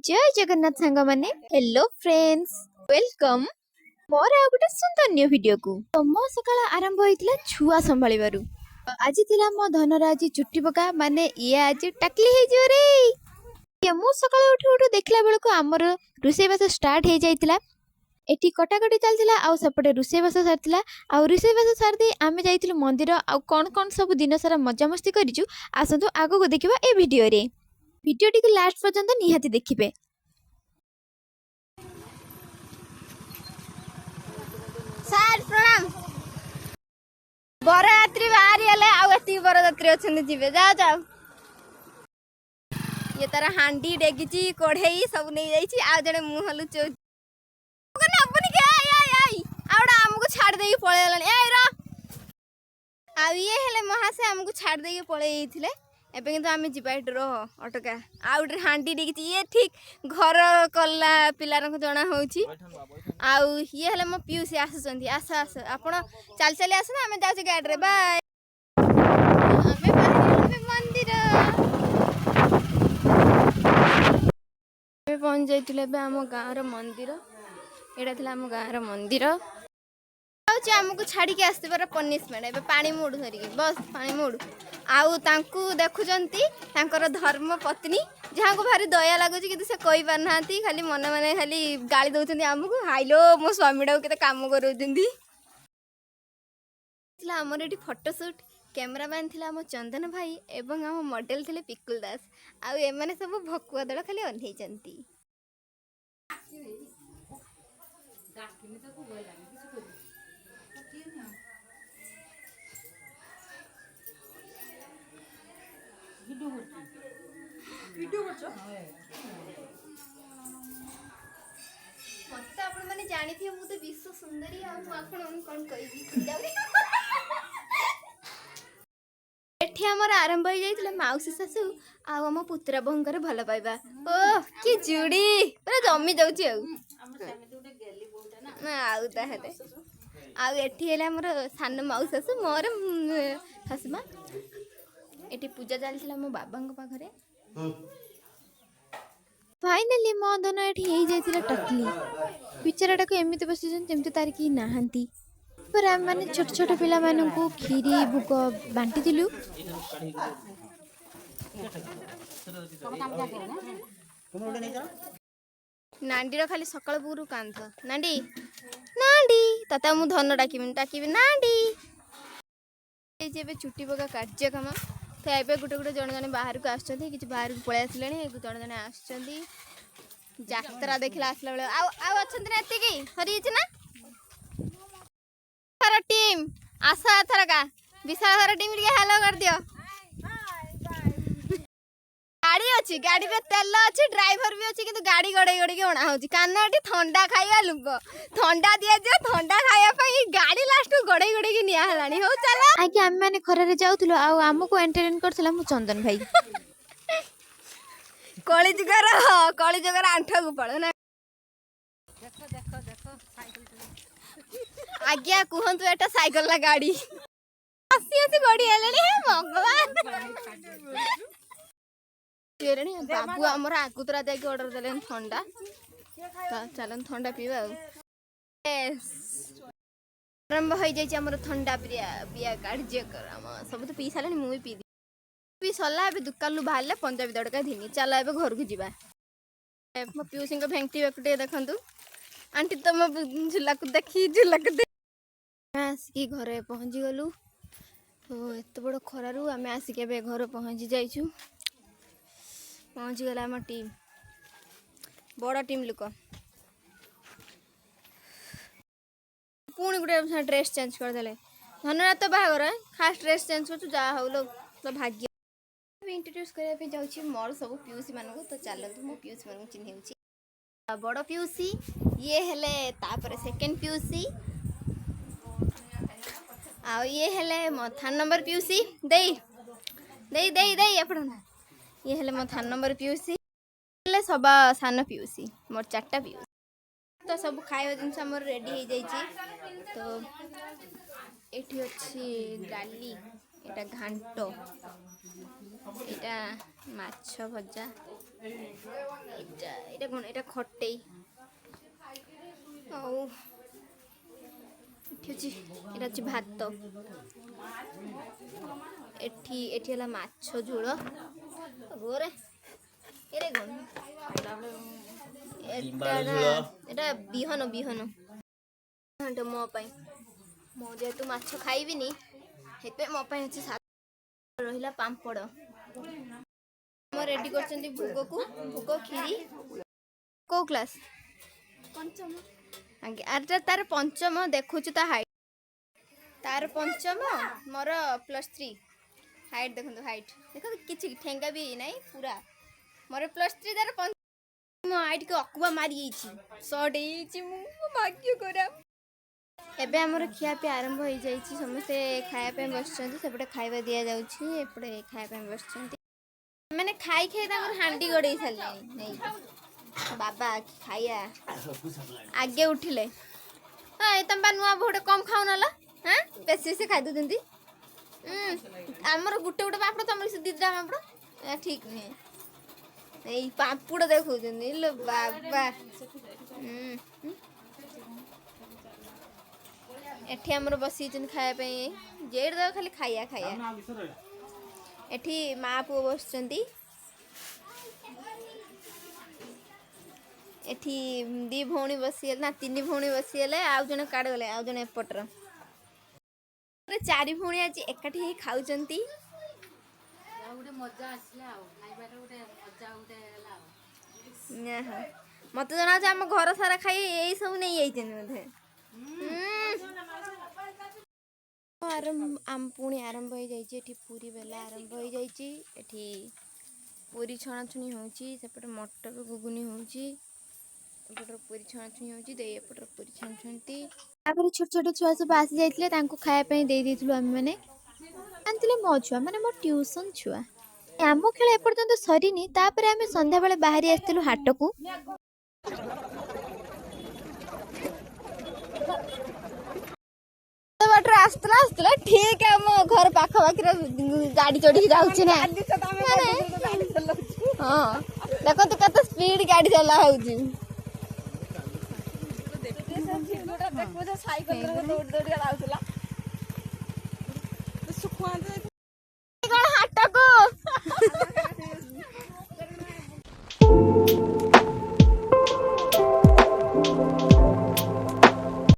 जय जगन्नाथ सांग माने हेलो फ्रेंड्स वेलकम मोर आ गोटे सुंदर न्यू वीडियो को तो मो सकाळ आरंभ होइतिला छुआ संभाळिबारु आज थिला मो धनराज चुट्टी पका माने ये आज टकली हे जो रे ये मो सकाळ उठी उठी देखला बेल को हमर रुसेबास स्टार्ट हे जाइतिला एठी कटाकटी चलतिला आ सेपटे रुसेबास सारतिला आ रुसेबास सारदी आमे जाइतिलु मंदिर आ कोन कोन सब दिन सारा मजा मस्ती करिचु आसंतु आगो को देखिबा ए वीडियो रे वीडियो टी लास्ट पर्यंत निहाती देखिबे। सार प्रणाम बरयात्री बाहरी हेले आउ एति बरयात्री अछन जिबे जाओ जाओ ये तारा हांडी डेगिची कोढ़ेई सब नहीं जाईची आ जने मुंह लुचो कोने अपनी के आई आउडा हमको छाड़ देई पळे गलानी ए रा आ ये हेले महासे हमको छाड़ देई पळे आइथिले एबे किंतु आमे जिबा डरो अटका आउडे हांडी डेगिची ये ठीक घर कल्ला पिलार को जणा होउची आउ ये हेले मो पियूसी आसुचंदी आस आस आपण चल चली आस ना आमे जाउची गाडी रे बाय आमे बाहर मंदिर आमे पहुंच जाइतिले बे हम गाँव रो मंदिर एडा थिला हम गाँव रो मंदिर आउची हमको छाड़ी के आस्ते पर पनिशमेंट एबे पानी मोड़ धरी बस पानी मोड़ आउ तांकू देखुचंती तांकर धर्म पत्नी जहाँ को भारी दया लगुच कि से कही पार ना खाली मन मन खाली गाड़ी दौरान आमको हाइलो मो स्वामी टाक के कम कर आमर ये फोटोशूट कैमरामैन थिला मो चंदन भाई एवं आम मॉडल थिले पिकुल दास आउ एमाने सब भकुआ दल खाली अनैचंती मत आपण माने जानी थी मु तो विश्व सुंदरी आ मु आपण कोन कहिबी एठी हमर आरंभ हो जाइतले माउसी सासू आ हम पुत्रा बहंकर भल पाइबा ओ की जुड़ी पूरा जमी जाउची आउ ताहले आउ एठी हेले हमर सान माउसी सासू मोर हसमा एठी पूजा चलथिला मो बाबांग पाखरे फाइनली मो धन एठी हे जाइतिला टकली बिचाराटा को एमिति बसिजन जेमति तार की नाहंती पर हम माने छोट छोट पिला मानन को खीरी भुक बांटी दिलु नांडी रो खाली सकाळ पुरु कांध नांडी नांडी तता मु धन डाकिबी नांडी ए जेबे छुट्टी पका कार्यक्रम तो ए गोटे गोटे जन जन बाहर को आसुँच कि बाहर को पलि आसले जन जन आसरा देखला आसला बेले आती सरी ना थर टीम आस थरका विशाल थर टीम हेलो कर दियो गाड़ी अच्छी गाड़ी रे तेल अच्छी ड्राइवर भी अच्छी किंतु गाड़ी गड़े गड़े के अणा होची काना एटी ठंडा खाइया लुक ठंडा दिया जे ठंडा खाइया पई गाड़ी लास्ट गड़े गड़े के निया हलानी हो चला आगे हम माने खरा रे जाउथलो आ हमको एंटरटेन करथला मु चंदन भाई कली जुगर आंठा को पड़ ना देखो देखो देखो साइकिल आज्ञा कहंतु एटा साइकिल ला गाड़ी आसी आसी गड़ी हेलेनी हे भगवान बाबू आमर आगुतरा जाके ऑर्डर देले ठंडा तो चलन ठंडा पीवा आरंभ हो जाइए आमर ठंडा पिया कार्यक्रम सब तो पी सारे मुझे पी सरला ए दुकान लु बाहर पंजाबी दड़का धीनी चल ए घर को जीवा मो पीयूसी भेंटी बेकुटे देखु आंटी तुम झूला को देखी झूला को आसिकी घरे पहुँची गलु तो एत बड़ खरारू आम आसिक घर पहुँची जाइछु पहुँची गला आम टीम बड़ टीम लोक पुणी गोटे ड्रेस चेंज करदे धन्यवाद तो बाहर खास ड्रेस चेंज कर जा हो लो तो भाग्य इंट्रोड्यूस करने जाऊँ मोर सब पीयूसी मानू तो चलतु मो पीयूसी मान चिन्ह बड़ पीयूसी ये हेले तापर सेकेंड पीयूसी आ ये हेले मो 3 नंबर पीयूसी दे दे दे दे अपन ये हेले मो 3 नंबर पीयूसी हेले सबा सान पीयूसी मोर 4टा पीयूसी तो सब खाଇବା जिनस हमर रेडी हो जाइए तो एठी अच्छी डाली एटा घांटो एटा ମାଛ ଭଜା ଏଇଟା କ'ଣ ଏଇଟା ଖଟେଇ ଆଉ ଏଠି ଅଛି ଏଇଟା ଅଛି ଭାତ ଏଠି ହେଲା ମାଛ ଝୋଳ ଗୋରେ ଏରେ କ'ଣ ଏଟା ବିହନ ଏଟା ମୋ ପାଇଁ ମୁଁ ଯେହେତୁ ମାଛ ଖାଇବିନି ସେଥିପାଇଁ ମୋ ପାଇଁ ଅଛି ରହିଲା ପାମ୍ପଡ଼ ଆମ ରେଡି କରିଛନ୍ତି ଭୋଗ କ୍ଷୀରି କୋଉ କ୍ଲାସ୍ ପଞ୍ଚମ ଆଜ୍ଞା ଆରେ ତାର ପଞ୍ଚମ ଦେଖୁଛୁ ତା ହାଇଟ୍ ତାର ପଞ୍ଚମ ମୋର +3 ହାଇଟ୍ ଦେଖନ୍ତୁ କିଛି ଠେଙ୍ଗା ବି ନାହିଁ ପୁରା ମୋର +3 ତାର ମୋ ହାଇଟ୍କୁ ଅକୁବା ମାରିଯାଇଛି ସର୍ଟ ହେଇଯାଇଛି ମୁଁ ଭାଗ୍ୟ ଖରାପ ଏବେ ଆମର ଖିଆପିଆ ଆରମ୍ଭ ହେଇଯାଇଛି ସମସ୍ତେ ଖାଇବା ପାଇଁ ବସିଛନ୍ତି ସେପଟେ ଖାଇବା ଦିଆଯାଉଛି ଏପଟେ ଖାଇବା ପାଇଁ ବସିଛନ୍ତି ମାନେ ଖାଇ ତାଙ୍କର ହାଣ୍ଡି ଗଡ଼େଇ ସାରିଲେଣି ନେଇ ବାବା ଖାଇବା ଆଗେ ଉଠିଲେ ତମେ ବା ନୂଆ ବୋହୂଟେ କମ୍ ଖାଉନଲା ହଁ ବେଶୀ ଖାଇ ଦେଉଛନ୍ତି ଆମର ଗୋଟେ ପାମ୍ପଡ଼ ତମର ସେ ଦିଟା ପାମ୍ପଡ଼ ଠିକ୍ ନୁହେଁ ଏଇ ପାମ୍ପଡ଼ ଦେଖାଉଛନ୍ତି ଲୋ ବାବା ଏଠି ଆମର ବସିଛନ୍ତି ଖାଇବା ପାଇଁ ଯେଇଠି ତ ଖାଲି ଖାଇବା ଏଠି ମା ପୁଅ ବସିଛନ୍ତି ଏଠି 2 ଭଉଣୀ ବସିଗଲେ ନା 3 ଭଉଣୀ ବସିଗଲେ ଆଉ ଜଣେ କାଢ଼ ଗଲେ ଆଉ ଜଣେ ଏପଟର 4 ଭଉଣୀ ଆଜି ଏକାଠି ହେଇ ଖାଉଛନ୍ତି ମତେ ଜଣାଉଛି ଆମ ଘର ସାରା ଖାଇ ଏଇ ସବୁ ନେଇ ଯାଇଛନ୍ତି ବୋଧେ ପୁଣି ଆରମ୍ଭ ହେଇଯାଇଛି ଏଠି ପୁରୀ ବେଲା ଆରମ୍ଭ ହେଇଯାଇଛି ଏଠି ପୁରୀ ଛଣାଛୁଣି ହେଉଛି ସେପଟେ ମଟର ଘୁଗୁନି ହେଉଛି ଏପଟର ପୁରୀ ଛଣାଛୁଣି ହେଉଛି ଦେଇ ଏପଟର ପୁରୀ ଛାଣୁଛନ୍ତି ତାପରେ ଛୋଟ ଛୋଟ ଛୁଆ ସବୁ ଆସି ଯାଇଥିଲେ ତାଙ୍କୁ ଖାଇବା ପାଇଁ ଦେଇଥିଲୁ ଆମେମାନେ ଆଣିଥିଲେ ମୋ ଛୁଆ ମାନେ ମୋ ଟ୍ୟୁସନ୍ ଛୁଆ ଆମ ଖେଳ ଏପର୍ଯ୍ୟନ୍ତ ସରିନି ତାପରେ ଆମେ ସନ୍ଧ୍ୟାବେଳେ ବାହାରି ଆସିଥିଲୁ ହାଟକୁ ବାଟରେ ଆସୁଥିଲା ଠିକ୍ ଆମ ଘର ପାଖାପାଖିରେ ଗାଡ଼ି ଚଢ଼ିକି ଯାଉଛି ନା ହଁ ଦେଖନ୍ତୁ କେତେ ସ୍ପିଡ୍ ଗାଡ଼ି ଚଲା ହଉଛି